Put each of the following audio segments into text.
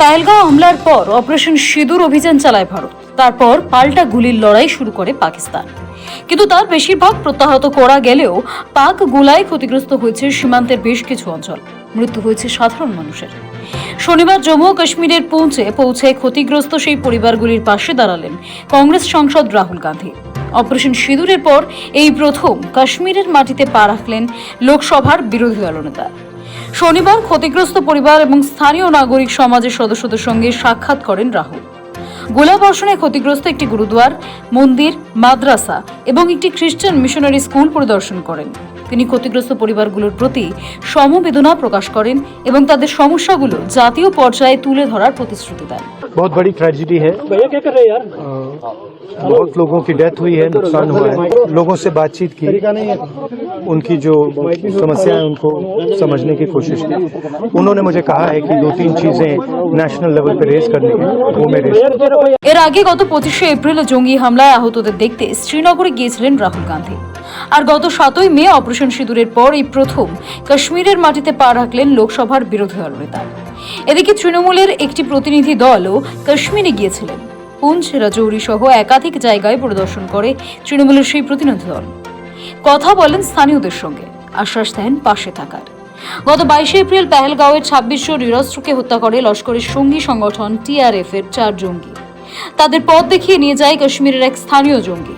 পেহেলগাঁও হামলার পর অপারেশন সিঁদুর অভিযান চালায় ভারত। তারপর পাল্টা গুলির লড়াই শুরু করে পাকিস্তান, কিন্তু তার বেশিরভাগ প্রত্যাহত করা গেলেও পাক গোলায় ক্ষতিগ্রস্ত হয়েছে সীমান্তের বেশ কিছু অঞ্চল। মৃত্যু হয়েছে সাধারণ মানুষের। শনিবার জম্মু ও কাশ্মীরের পৌঁছে ক্ষতিগ্রস্ত সেই পরিবারগুলির পাশে দাঁড়ালেন কংগ্রেস সাংসদ রাহুল গান্ধী। অপারেশন সিঁদুরের পর এই প্রথম কাশ্মীরের মাটিতে পা রাখলেন লোকসভার বিরোধী দলনেতা। শনিবার ক্ষতিগ্রস্ত পরিবার এবং স্থানীয় নাগরিক সমাজের সদস্যদের সঙ্গে সাক্ষাৎ করেন রাহুল। গোলাবর্ষণে ক্ষতিগ্রস্ত একটি গুরুদ্বার, মন্দির, মাদ্রাসা এবং একটি খ্রিস্টান মিশনারি স্কুল পরিদর্শন করেন। তিনি ক্ষতিগ্রস্ত পরিবারগুলোর প্রতি সমবেদনা প্রকাশ করেন এবং তাদের সমস্যাগুলো জাতীয় পর্যায়ে তুলে ধরার প্রতিশ্রুতি দেন। बहुत बड़ी ट्रेजेडी है। बहुत लोगों की डेथ हुई है, नुकसान हुआ है। लोगों से बातचीत की, उनकी जो समस्या है उनको समझने की कोशिश की। उन्होंने मुझे कहा है कि 2-3 चीजें नेशनल लेवल पे रेज करनी है, वो मैं रेज। এর আগে গত 25শে এপ্রিল জঙ্গি হামলায় আহতদের দেখতে শ্রীনগরে গিয়েছিলেন রাহুল গান্ধী। আর গত 7ই মে অপারেশন সিঁদুরের পর এই প্রথম কাশ্মীরের মাটিতে পা রাখলেন লোকসভার বিরোধী দলনেতা। এদিকে তৃণমূলের একটি প্রতিনিধি দলও কাশ্মীরে গিয়েছিলেন। পুঞ্চ, রাজৌরি সহ একাধিক জায়গায় পরিদর্শন করে তৃণমূলের সেই প্রতিনিধি দল। কথা বলেন স্থানীয়দের সঙ্গে, আশ্বাস দেন পাশে থাকার। গত 22শে এপ্রিল পেহেলগাঁওয়ের 26 জন নিরস্ত্রকে হত্যা করে লস্করের সঙ্গী সংগঠন TRF এর 4 জঙ্গি। তাদের পথ দেখিয়ে নিয়ে যায় কাশ্মীরের এক স্থানীয় জঙ্গি।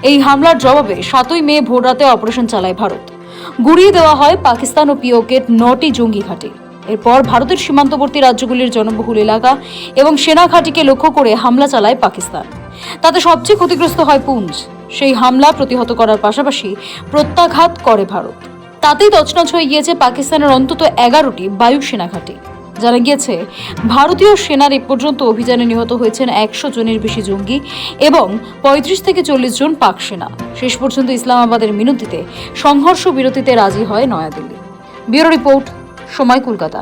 এই হামলার জবাবে 7ই মে ভোররাতে অপারেশন চালায় ভারত। গুড়িয়ে দেওয়া হয় পাকিস্তান ও পিওকের 9টি জঙ্গি ঘাঁটি। এরপর ভারতের সীমান্তবর্তী রাজ্যগুলির জনবহুল এলাকা এবং সেনা ঘাঁটিকে লক্ষ্য করে হামলা চালায় পাকিস্তান। তাতে সবচেয়ে ক্ষতিগ্রস্ত হয় পুঞ্চ। সেই হামলা প্রতিহত করার পাশাপাশি প্রত্যাঘাত করে ভারত। তাতেই তছনছ হয়ে গিয়েছে পাকিস্তানের অন্তত 11টি বায়ু সেনা ঘাঁটি। জানা গিয়েছে, ভারতীয় সেনার এ পর্যন্ত অভিযানে নিহত হয়েছেন 100 জনের বেশি জঙ্গি এবং 35 থেকে 40 জন পাক সেনা। শেষ পর্যন্ত ইসলামাবাদের মিনতিতে সংঘর্ষ বিরতিতে রাজি হয় নয়াদিল্লি। ব্যুরো রিপোর্ট, সময়, কলকাতা।